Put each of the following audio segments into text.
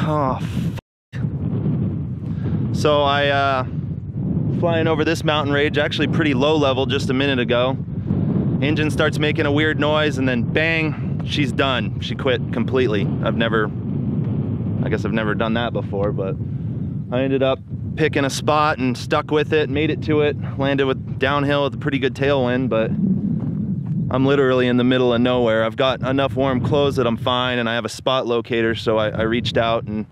Oh, so I flying over this mountain range, actually pretty low level just a minute ago. Engine starts making a weird noise and then bang, she's done. She quit completely. I guess I've never done that before, but I ended up picking a spot and stuck with it, made it to it, landed with downhill with a pretty good tailwind, but I'm literally in the middle of nowhere. I've got enough warm clothes that I'm fine, and I have a spot locator, so I reached out, and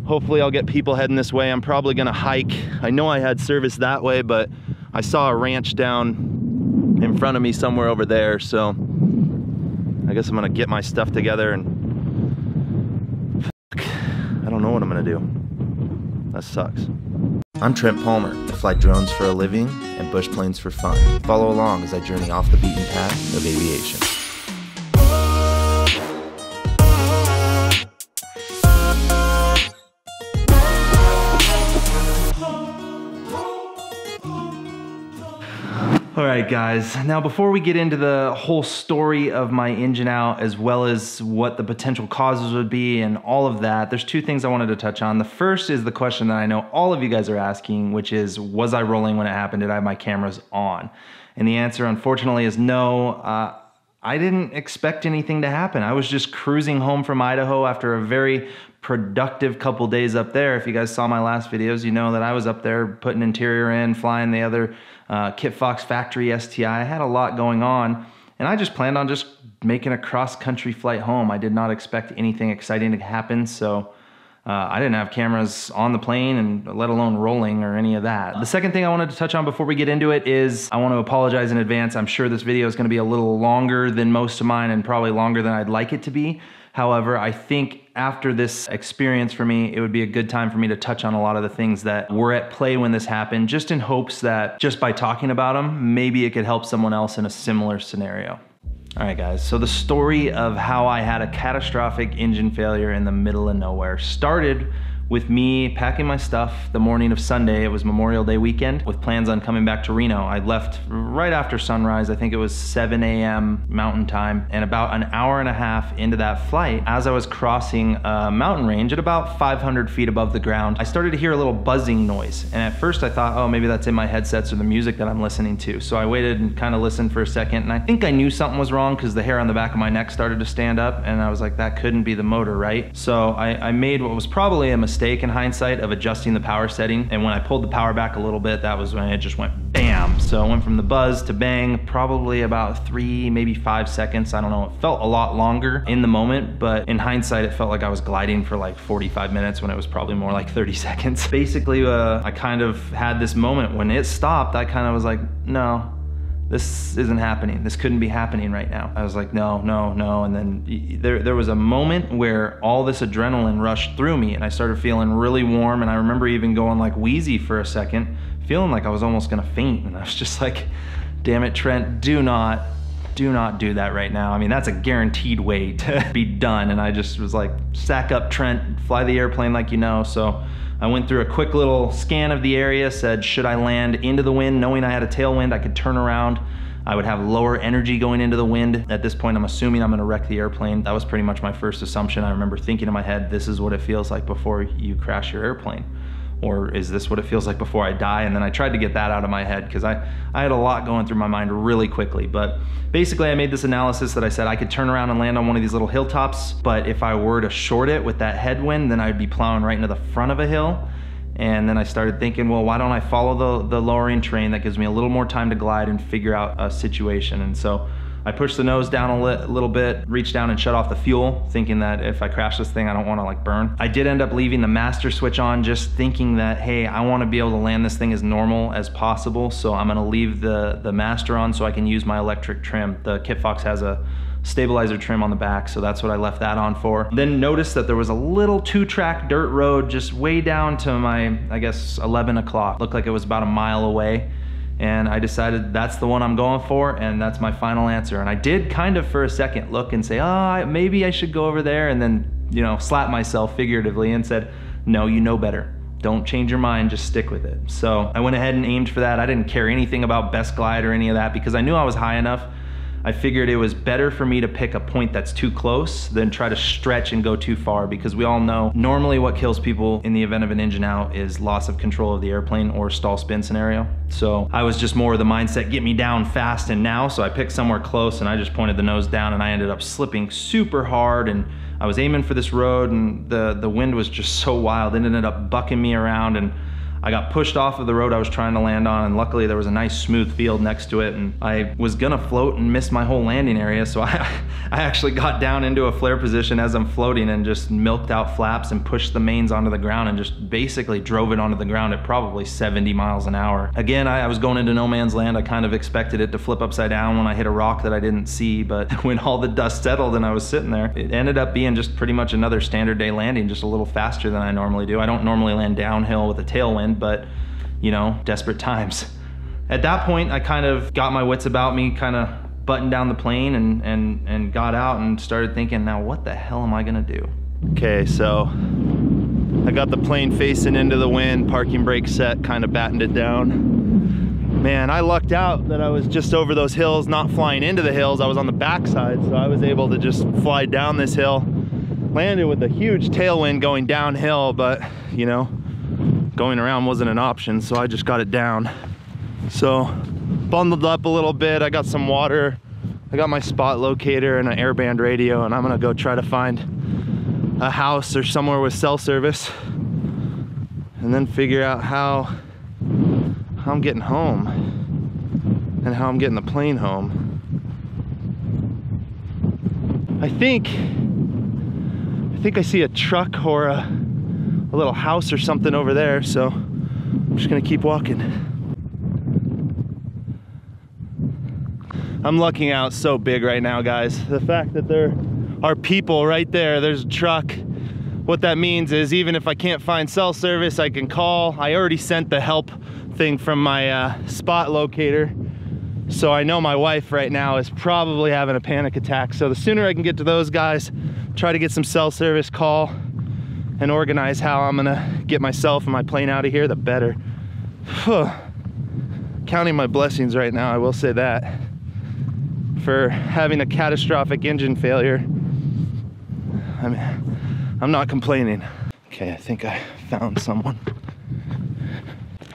hopefully I'll get people heading this way. I'm probably gonna hike. I know I had service that way, but I saw a ranch down in front of me somewhere over there, so I guess I'm gonna get my stuff together and I don't know what I'm gonna do. That sucks. I'm Trent Palmer. I fly drones for a living and bush planes for fun. Follow along as I journey off the beaten path of aviation. Alright guys, now before we get into the whole story of my engine out as well as what the potential causes would be and all of that, there's two things I wanted to touch on. The first is the question that I know all of you guys are asking, which is, was I rolling when it happened? Did I have my cameras on? And the answer unfortunately is no. I didn't expect anything to happen. I was just cruising home from Idaho after a very productive couple days up there. If you guys saw my last videos, you know that I was up there putting interior in, flying the other Kit Fox factory STI. I had a lot going on, and I just planned on just making a cross-country flight home. I did not expect anything exciting to happen, so I didn't have cameras on the plane, and let alone rolling or any of that. The second thing I wanted to touch on before we get into it is I want to apologize in advance. I'm sure this video is going to be a little longer than most of mine and probably longer than I'd like it to be. However, I think after this experience for me, it would be a good time for me to touch on a lot of the things that were at play when this happened, just in hopes that just by talking about them, maybe it could help someone else in a similar scenario. All right guys, so the story of how I had a catastrophic engine failure in the middle of nowhere started with me packing my stuff the morning of Sunday. It was Memorial Day weekend with plans on coming back to Reno. I left right after sunrise. I think it was 7 a.m. Mountain Time, and about an hour and a half into that flight, as I was crossing a mountain range at about 500 feet above the ground, I started to hear a little buzzing noise. And at first I thought, oh, maybe that's in my headsets or the music that I'm listening to. So I waited and kind of listened for a second, and I think I knew something was wrong because the hair on the back of my neck started to stand up, and I was like, that couldn't be the motor, right? So I made what was probably a mistake in hindsight of adjusting the power setting, and when I pulled the power back a little bit, that was when it just went bam. So it went from the buzz to bang, probably about 3, maybe 5 seconds. I don't know, it felt a lot longer in the moment, but in hindsight it felt like I was gliding for like 45 minutes when it was probably more like 30 seconds. Basically, I kind of had this moment when it stopped. I kind of was like, no, this isn't happening. This couldn't be happening right now. I was like, no, no, no. And then there was a moment where all this adrenaline rushed through me and I started feeling really warm. And I remember even going like wheezy for a second, feeling like I was almost gonna faint. And I was just like, damn it, Trent, do not do that right now. I mean, that's a guaranteed way to be done. And I just was like, sack up, Trent, fly the airplane like you know. So I went through a quick little scan of the area, said, should I land into the wind? Knowing I had a tailwind, I could turn around. I would have lower energy going into the wind. At this point, I'm assuming I'm gonna wreck the airplane. That was pretty much my first assumption. I remember thinking in my head, this is what it feels like before you crash your airplane. Or is this what it feels like before I die? And then I tried to get that out of my head because I had a lot going through my mind really quickly. But basically I made this analysis that I said I could turn around and land on one of these little hilltops, but if I were to short it with that headwind, then I'd be plowing right into the front of a hill. And then I started thinking, well, why don't I follow the lowering terrain? That gives me a little more time to glide and figure out a situation. And so I pushed the nose down a little bit, reached down and shut off the fuel, thinking that if I crash this thing, I don't want to like burn. I did end up leaving the master switch on, just thinking that, hey, I want to be able to land this thing as normal as possible. So I'm going to leave the master on so I can use my electric trim. The Kit Fox has a stabilizer trim on the back, so that's what I left that on for. Then noticed that there was a little 2-track dirt road just way down to my, I guess, 11 o'clock. Looked like it was about a mile away. And I decided that's the one I'm going for, and that's my final answer. And I did kind of for a second look and say, oh, maybe I should go over there, and then, you know, slap myself figuratively and said, no, you know better. Don't change your mind, just stick with it. So I went ahead and aimed for that. I didn't care anything about best glide or any of that because I knew I was high enough. I figured it was better for me to pick a point that's too close than try to stretch and go too far, because we all know normally what kills people in the event of an engine out is loss of control of the airplane or stall spin scenario. So I was just more of the mindset, get me down fast and now, so I picked somewhere close and I just pointed the nose down and I ended up slipping super hard, and I was aiming for this road and the wind was just so wild. It ended up bucking me around and I got pushed off of the road I was trying to land on, and luckily there was a nice smooth field next to it, and I was gonna float and miss my whole landing area, so I actually got down into a flare position as I'm floating and just milked out flaps and pushed the mains onto the ground and just basically drove it onto the ground at probably 70 miles an hour. Again, I was going into no man's land. I kind of expected it to flip upside down when I hit a rock that I didn't see, but when all the dust settled and I was sitting there, it ended up being just pretty much another standard day landing, just a little faster than I normally do. I don't normally land downhill with a tailwind, but you know, desperate times. At that point, I kind of got my wits about me, kind of buttoned down the plane and got out and started thinking, now what the hell am I gonna do? Okay, so I got the plane facing into the wind, parking brake set, kind of battened it down. Man, I lucked out that I was just over those hills, not flying into the hills. I was on the backside, so I was able to just fly down this hill. Landed with a huge tailwind going downhill, but you know, going around wasn't an option, so I just got it down. So bundled up a little bit, I got some water, I got my spot locator and an airband radio, and I'm gonna go try to find a house or somewhere with cell service and then figure out how I'm getting home and how I'm getting the plane home. I think I see a truck or a little house or something over there, so I'm just gonna keep walking. I'm lucking out so big right now, guys. The fact that there are people right there, there's a truck. What that means is even if I can't find cell service, I can call. I already sent the help thing from my spot locator, so I know my wife right now is probably having a panic attack. So the sooner I can get to those guys, try to get some cell service, call, and organize how I'm gonna get myself and my plane out of here, the better. Counting my blessings right now, I will say that. For having a catastrophic engine failure, I'm not complaining. Okay, I think I found someone.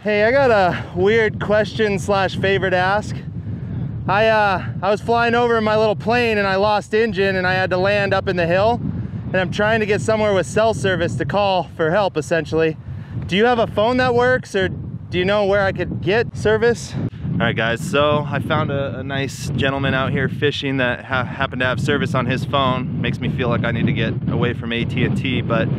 Hey, I got a weird question slash favor to ask. I was flying over in my little plane and I lost engine and I had to land up in the hill. And I'm trying to get somewhere with cell service to call for help, essentially. Do you have a phone that works, or do you know where I could get service? All right, guys, so I found a nice gentleman out here fishing that happened to have service on his phone. Makes me feel like I need to get away from AT&T, but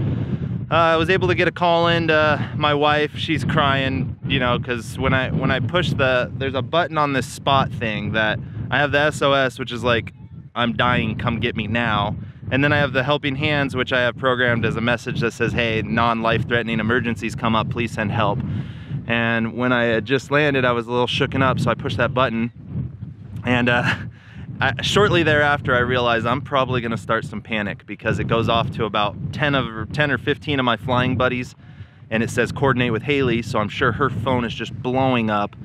I was able to get a call in to my wife. She's crying, you know, because when I push there's a button on this spot thing that I have the SOS, which is like, I'm dying, come get me now. And then I have the helping hands, which I have programmed as a message that says, hey, non-life-threatening emergencies come up, please send help. And when I had just landed, I was a little shooken up, so I pushed that button. And shortly thereafter, I realized I'm probably gonna start some panic, because it goes off to about 10 or 15 of my flying buddies, and it says coordinate with Haley, so I'm sure her phone is just blowing up.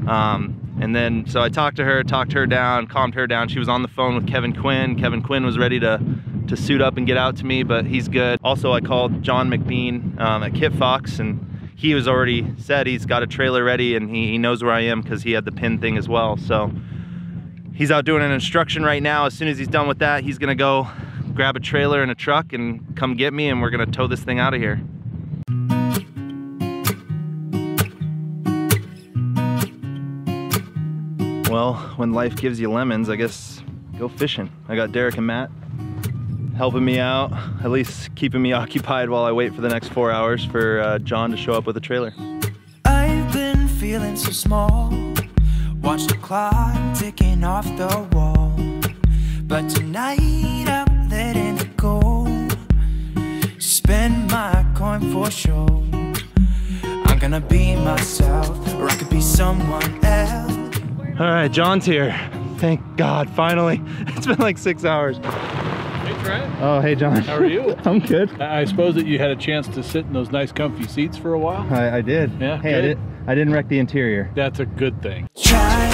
And then, so I talked her down, calmed her down. She was on the phone with Kevin Quinn. Kevin Quinn was ready to suit up and get out to me, but he's good. Also, I called John McBean at Kit Fox, and he was already said he's got a trailer ready, and he knows where I am because he had the pin thing as well. So he's out doing an instruction right now. As soon as he's done with that, he's gonna go grab a trailer and a truck and come get me, and we're gonna tow this thing out of here. Well, when life gives you lemons, I guess go fishing. I got Derek and Matt helping me out, at least keeping me occupied while I wait for the next 4 hours for John to show up with a trailer. I've been feeling so small, watch the clock ticking off the wall, but tonight I'm letting it go, spend my coin for sure. I'm gonna be myself, or I could be someone else. All right, John's here. Thank God, finally. It's been like 6 hours. Hey, Trent. Oh, hey, John. How are you? I'm good. I suppose that you had a chance to sit in those nice comfy seats for a while? I did. Yeah, hey, I didn't wreck the interior. That's a good thing. Try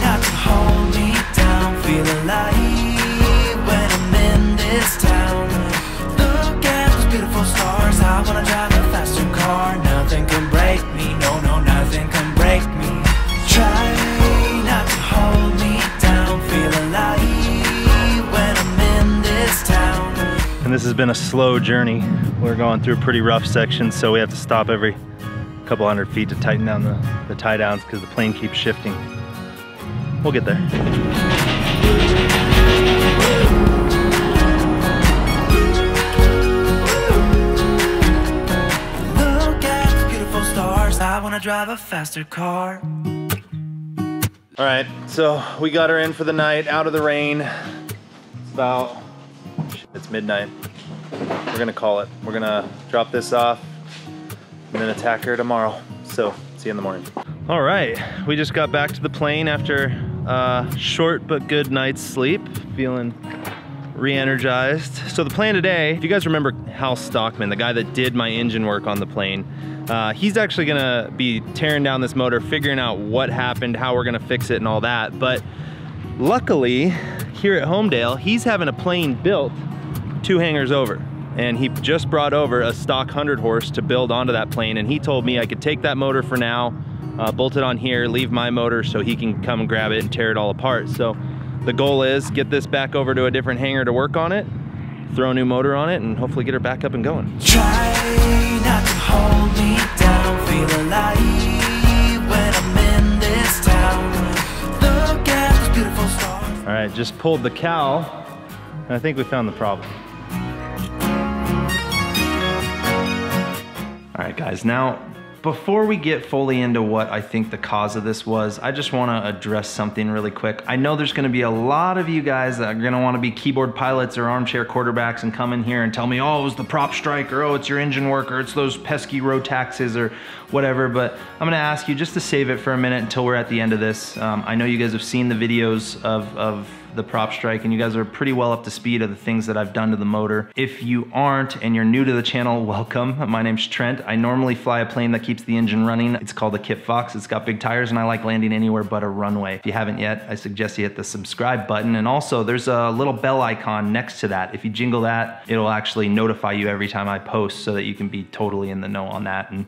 not to hold me down, feel alive when I'm in this town. Look at those beautiful stars. I wanna drive a faster car. Nothing can break me, no, no, nothing can break me. Try not to hold me down. Feel alive when I'm in this town. And this has been a slow journey. We're going through pretty rough sections, so we have to stop every couple hundred feet to tighten down the tie downs because the plane keeps shifting. We'll get there. Look at the beautiful stars. I wanna drive a faster car. All right, so we got her in for the night, out of the rain. It's about, it's midnight. We're gonna call it. We're gonna drop this off and then attack her tomorrow. So, see you in the morning. All right, we just got back to the plane after a short but good night's sleep, feeling re-energized. So the plan today, if you guys remember Hal Stockman, the guy that did my engine work on the plane, he's actually gonna be tearing down this motor, figuring out what happened, how we're gonna fix it and all that. But luckily, here at Homedale, he's having a plane built 2 hangars over. And he just brought over a stock 100 horse to build onto that plane, and he told me I could take that motor for now, bolt it on here, leave my motor so he can come and grab it and tear it all apart. So the goal is get this back over to a different hangar to work on it, throw a new motor on it, and hopefully get her back up and going. Try not to hold me down. Feel alive when I'm in this town. Look at those beautiful stars. All right, just pulled the cowl, and I think we found the problem. All right, guys, now, before we get fully into what I think the cause of this was, I just wanna address something really quick. I know there's gonna be a lot of you guys that are gonna wanna be keyboard pilots or armchair quarterbacks and come in here and tell me, oh, it was the prop strike, or oh, it's your engine work, or it's those pesky road taxes, or whatever, but I'm gonna ask you just to save it for a minute until we're at the end of this. I know you guys have seen the videos of the prop strike, and you guys are pretty well up to speed of the things that I've done to the motor. If you aren't and you're new to the channel, welcome. My name's Trent. I normally fly a plane that keeps the engine running. It's called the Kit Fox. It's got big tires and I like landing anywhere but a runway. If you haven't yet, I suggest you hit the subscribe button, and also there's a little bell icon next to that. If you jingle that, it'll actually notify you every time I post so that you can be totally in the know on that. And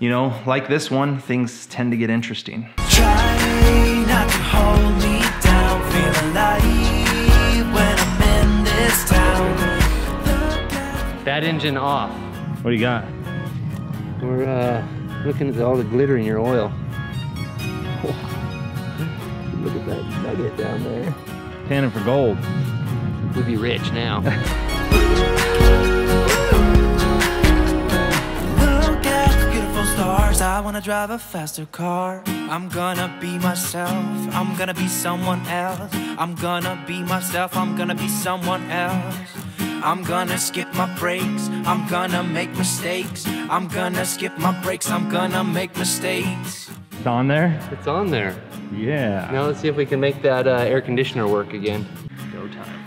you know, like this one, things tend to get interesting. Try not to hold me down. Feel alive when I'm in this town. That engine off. What do you got? We're looking at all the glitter in your oil. Look at that nugget down there. Panning for gold. We'd be rich now. Look at the beautiful stars. I wanna drive a faster car. I'm gonna be myself. I'm gonna be someone else. I'm gonna be myself. I'm gonna be someone else. I'm gonna skip my breaks. I'm gonna make mistakes. I'm gonna skip my breaks. I'm gonna make mistakes. It's on there? It's on there. Yeah. Now let's see if we can make that air conditioner work again. Go time.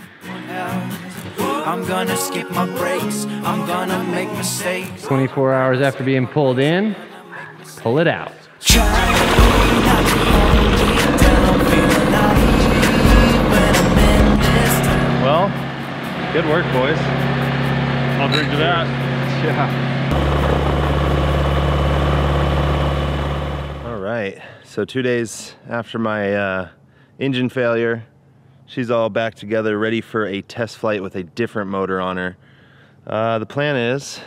I'm gonna skip my breaks. I'm gonna make mistakes. 24 hours after being pulled in, pull it out. Try not to hold me down. Feel alive when I'm in this town. Well, good work, boys. I'll drink to that. Yeah. All right, so 2 days after my engine failure, she's all back together, ready for a test flight with a different motor on her. The plan is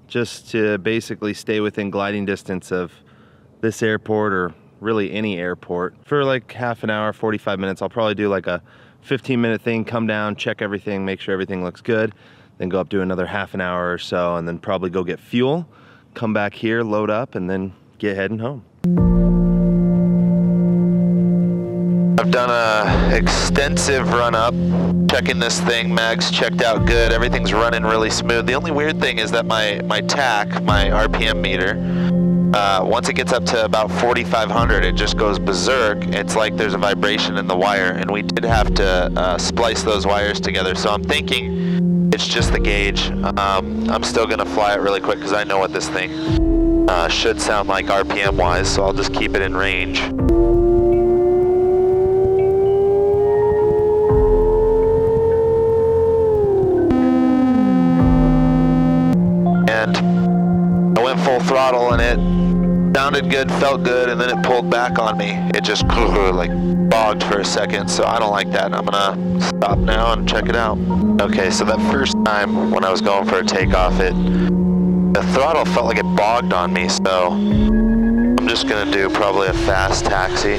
just to basically stay within gliding distance of this airport, or really any airport, for like half an hour, 45 minutes. I'll probably do like a 15-minute thing, come down, check everything, make sure everything looks good, then go up to another half an hour or so, and then probably go get fuel, come back here, load up, and then get heading home. I've done a extensive run up, checking this thing. Mag's checked out good, everything's running really smooth. The only weird thing is that my TAC, my RPM meter, once it gets up to about 4,500, it just goes berserk. It's like there's a vibration in the wire, and we did have to splice those wires together. So I'm thinking it's just the gauge. I'm still gonna fly it really quick because I know what this thing should sound like RPM wise, so I'll just keep it in range. land. I went full throttle and it sounded good, felt good, and then it pulled back on me. It just like bogged for a second, so I don't like that. I'm gonna stop now and check it out. Okay, so that first time when I was going for a takeoff, the throttle felt like it bogged on me, so I'm just gonna do probably a fast taxi.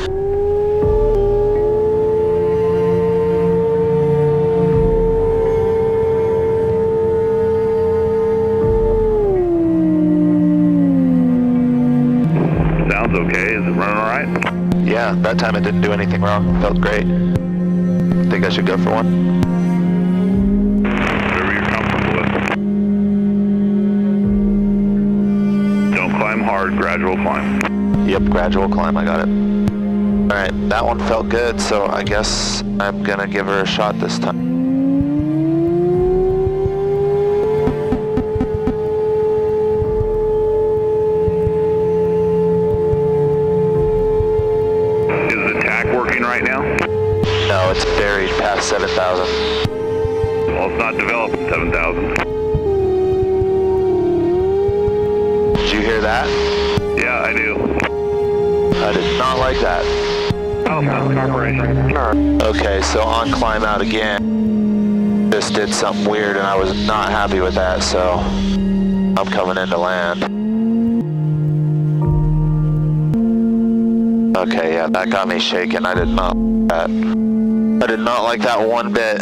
Sounds okay. Is it running all right? Yeah, that time it didn't do anything wrong. Felt great. Think I should go for one? Whatever you're comfortable with. Don't climb hard, gradual climb. Yep, gradual climb, I got it. Alright, that one felt good, so I guess I'm gonna give her a shot this time. Is the tack working right now? No, it's buried past 7,000. Well, it's not developing 7,000. Did you hear that? Yeah, I do. I did not like that. Oh, no, corporation. Okay, so on climb out again, just did something weird and I was not happy with that, so I'm coming into land. Okay, yeah, that got me shaking. I did not like that. I did not like that one bit.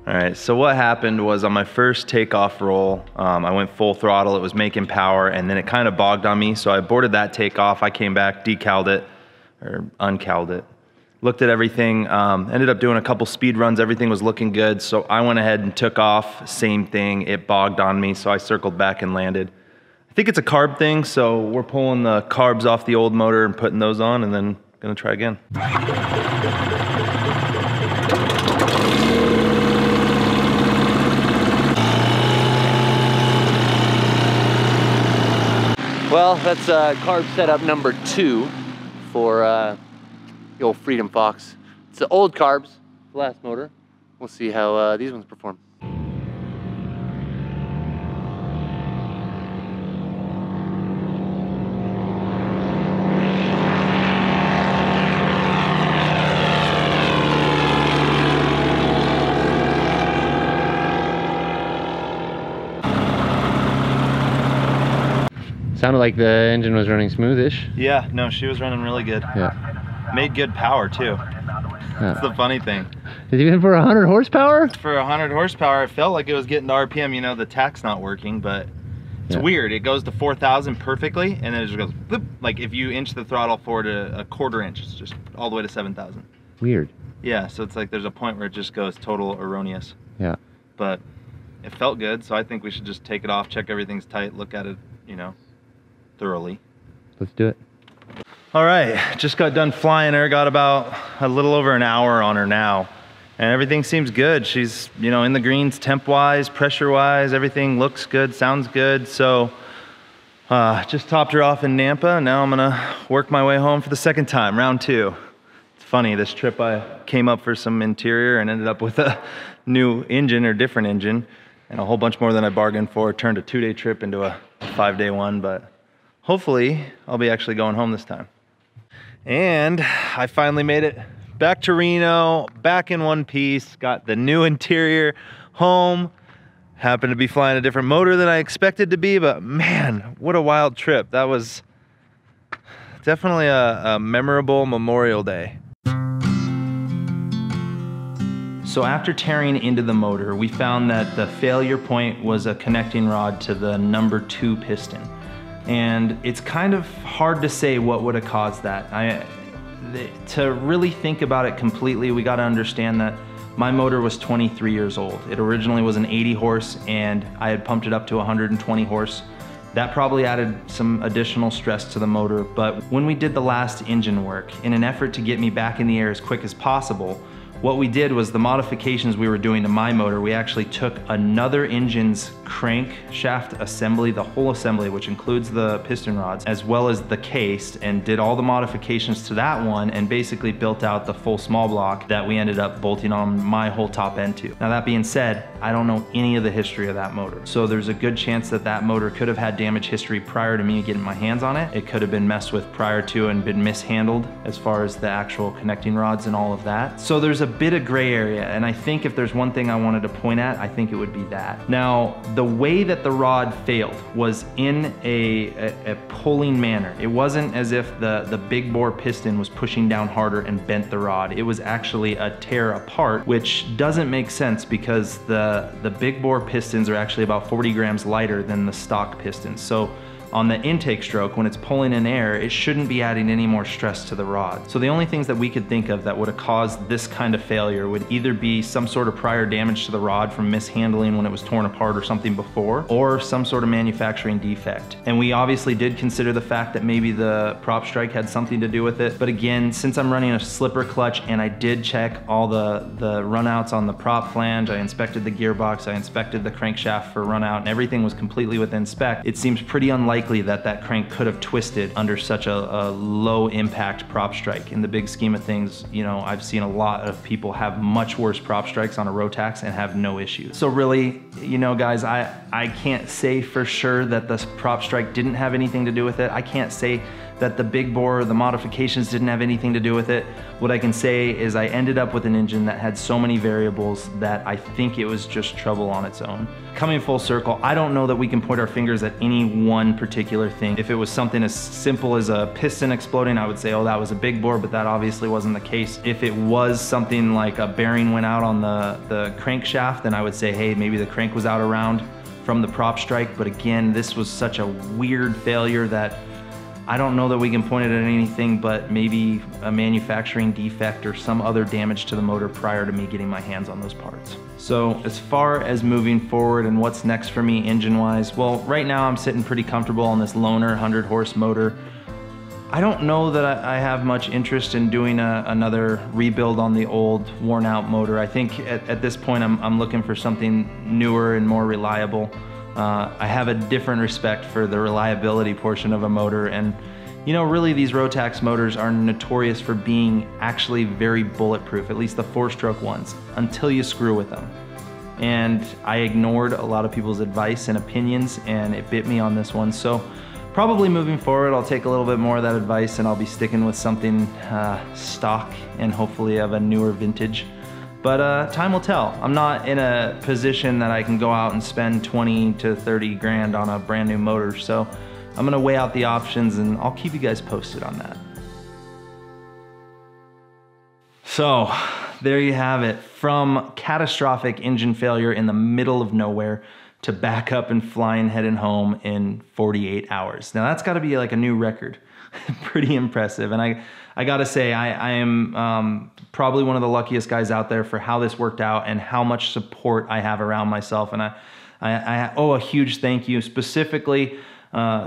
All right, so what happened was on my first takeoff roll, I went full throttle, it was making power, and then it kind of bogged on me, so I aborted that takeoff. I came back, decaled it, or uncaled it, looked at everything, ended up doing a couple speed runs, everything was looking good, so I went ahead and took off, same thing, it bogged on me, so I circled back and landed. I think it's a carb thing, so we're pulling the carbs off the old motor and putting those on, and then gonna try again. Well, that's carb setup number 2 for the old Freedom Fox. It's the old carbs, the last motor. We'll see how these ones perform. Sounded like the engine was running smoothish. Yeah, no, she was running really good. Yeah. Made good power too. That's the funny thing. Is it even for 100 horsepower? For 100 horsepower, it felt like it was getting to RPM. You know, the tack's not working, but it's weird. It goes to 4,000 perfectly, and then it just goes, bloop. Like if you inch the throttle forward a quarter inch, it's just all the way to 7,000. Weird. Yeah, so it's like there's a point where it just goes total erroneous. Yeah. But it felt good, so I think we should just take it off, check everything's tight, look at it, you know, thoroughly. Let's do it. All right, just got done flying her, got about a little over an hour on her now, and everything seems good. She's, you know, in the greens temp-wise, pressure-wise, everything looks good, sounds good. So just topped her off in Nampa, and now I'm gonna work my way home for the second time, round 2. It's funny, this trip I came up for some interior and ended up with a new engine or different engine, and a whole bunch more than I bargained for. Turned a 2-day trip into a 5-day one, but hopefully I'll be actually going home this time. And I finally made it back to Reno, back in one piece, got the new interior home. Happened to be flying a different motor than I expected to be, but man, what a wild trip. That was definitely a memorable Memorial Day. So after tearing into the motor, we found that the failure point was a connecting rod to the number 2 piston. And it's kind of hard to say what would have caused that. To really think about it completely, we got to understand that my motor was 23 years old. It originally was an 80 horse and I had pumped it up to 120 horse. That probably added some additional stress to the motor, but when we did the last engine work, in an effort to get me back in the air as quick as possible, What we did was the modifications we were doing to my motor, we actually took another engine's crank shaft assembly, the whole assembly, which includes the piston rods, as well as the case, and did all the modifications to that one and basically built out the full small block that we ended up bolting on my whole top end to. Now that being said, I don't know any of the history of that motor. So there's a good chance that that motor could have had damage history prior to me getting my hands on it. It could have been messed with prior to and been mishandled as far as the actual connecting rods and all of that. So there's a bit of gray area, and I think if there's one thing I wanted to point at, I think it would be that. Now, the way that the rod failed was in a pulling manner. It wasn't as if the big bore piston was pushing down harder and bent the rod. It was actually a tear apart, which doesn't make sense because the big bore pistons are actually about 40 grams lighter than the stock pistons. So on the intake stroke, when it's pulling in air, it shouldn't be adding any more stress to the rod. So the only things that we could think of that would have caused this kind of failure would either be some sort of prior damage to the rod from mishandling when it was torn apart or something before, or some sort of manufacturing defect. And we obviously did consider the fact that maybe the prop strike had something to do with it. But again, since I'm running a slipper clutch and I did check all the runouts on the prop flange, I inspected the gearbox, I inspected the crankshaft for runout, and everything was completely within spec, it seems pretty unlikely that crank could have twisted under such a low impact prop strike. In the big scheme of things, you know, I've seen a lot of people have much worse prop strikes on a Rotax and have no issues. So really, you know, guys, I can't say for sure that this prop strike didn't have anything to do with it. I can't say that the big bore, the modifications didn't have anything to do with it. What I can say is I ended up with an engine that had so many variables that I think it was just trouble on its own. Coming full circle, I don't know that we can point our fingers at any one particular thing. If it was something as simple as a piston exploding, I would say, oh, that was a big bore, but that obviously wasn't the case. If it was something like a bearing went out on the crankshaft, then I would say, hey, maybe the crank was out around from the prop strike. But again, this was such a weird failure that I don't know that we can point it at anything but maybe a manufacturing defect or some other damage to the motor prior to me getting my hands on those parts. So as far as moving forward and what's next for me engine-wise, well, right now I'm sitting pretty comfortable on this loaner 100-horse motor. I don't know that I have much interest in doing another rebuild on the old worn-out motor. I think at this point I'm looking for something newer and more reliable. I have a different respect for the reliability portion of a motor, and you know, really these Rotax motors are notorious for being actually very bulletproof, at least the 4-stroke ones, until you screw with them. And I ignored a lot of people's advice and opinions, and it bit me on this one. So probably moving forward, I'll take a little bit more of that advice and I'll be sticking with something stock and hopefully of a newer vintage. But time will tell. I'm not in a position that I can go out and spend 20 to 30 grand on a brand new motor, so I'm gonna weigh out the options and I'll keep you guys posted on that. So there you have it. From catastrophic engine failure in the middle of nowhere to back up and flying heading home in 48 hours. Now that's gotta be like a new record. Pretty impressive. And I gotta say, I am probably one of the luckiest guys out there for how this worked out and how much support I have around myself. And I owe a huge thank you, specifically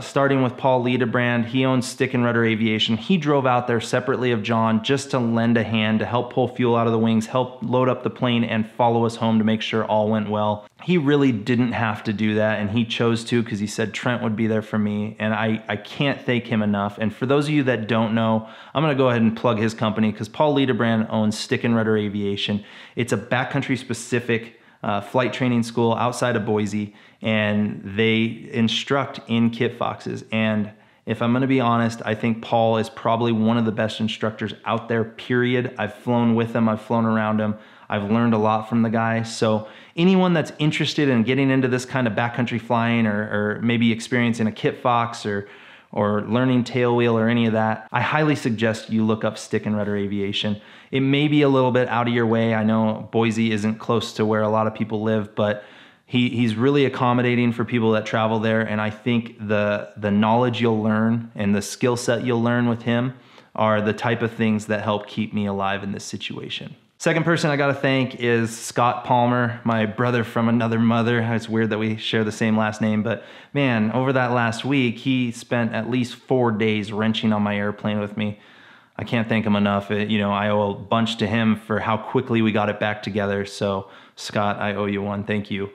starting with Paul Liedebrand. He owns Stick and Rudder Aviation. He drove out there separately of John just to lend a hand, to help pull fuel out of the wings, help load up the plane, and follow us home to make sure all went well. He really didn't have to do that, and he chose to because he said Trent would be there for me, and I can't thank him enough. And for those of you that don't know, I'm gonna go ahead and plug his company because Paul Liedebrand owns Stick and Rudder Aviation. It's a backcountry specific flight training school outside of Boise, and they instruct in kit foxes. And if I'm gonna be honest, I think Paul is probably one of the best instructors out there, period. I've flown with him, I've flown around him, I've learned a lot from the guy. So anyone that's interested in getting into this kind of backcountry flying or maybe experiencing a kit fox or learning tailwheel or any of that, I highly suggest you look up Stick and Rudder Aviation. It may be a little bit out of your way. I know Boise isn't close to where a lot of people live, but he's really accommodating for people that travel there. And I think the knowledge you'll learn and the skill set you'll learn with him are the type of things that help keep me alive in this situation. Second person I gotta thank is Scott Palmer, my brother from another mother. It's weird that we share the same last name, but man, over that last week, he spent at least 4 days wrenching on my airplane with me. I can't thank him enough. You know, I owe a bunch to him for how quickly we got it back together. So Scott, I owe you one. Thank you.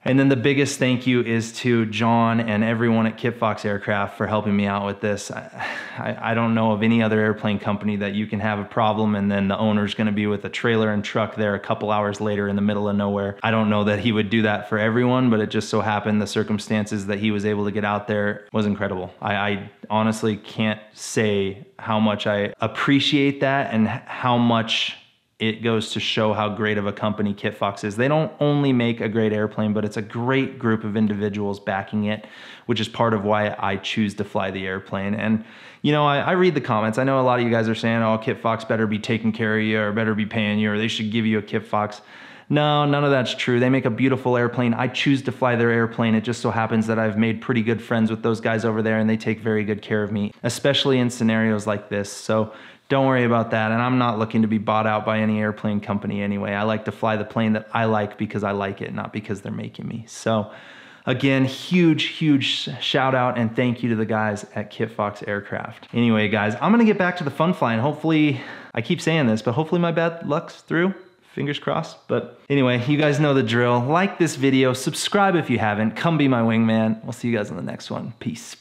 And then the biggest thank you is to John and everyone at Kitfox Aircraft for helping me out with this. I don't know of any other airplane company that you can have a problem and then the owner's gonna be with a trailer and truck there a couple hours later in the middle of nowhere. I don't know that he would do that for everyone, but it just so happened the circumstances that he was able to get out there was incredible. I honestly can't say how much I appreciate that and how much it goes to show how great of a company Kitfox is. They don't only make a great airplane, but it's a great group of individuals backing it, which is part of why I choose to fly the airplane. And you know, I read the comments. I know a lot of you guys are saying, oh, Kitfox better be taking care of you or better be paying you or they should give you a Kitfox. No, none of that's true. They make a beautiful airplane. I choose to fly their airplane. It just so happens that I've made pretty good friends with those guys over there and they take very good care of me, especially in scenarios like this. So don't worry about that. And I'm not looking to be bought out by any airplane company anyway. I like to fly the plane that I like because I like it, not because they're making me. So again, huge shout out and thank you to the guys at Kitfox Aircraft. Anyway, guys, I'm gonna get back to the fun flying. Hopefully, I keep saying this, but hopefully my bad luck's through. Fingers crossed. But anyway, you guys know the drill. Like this video, subscribe if you haven't. Come be my wingman. We'll see you guys in the next one. Peace.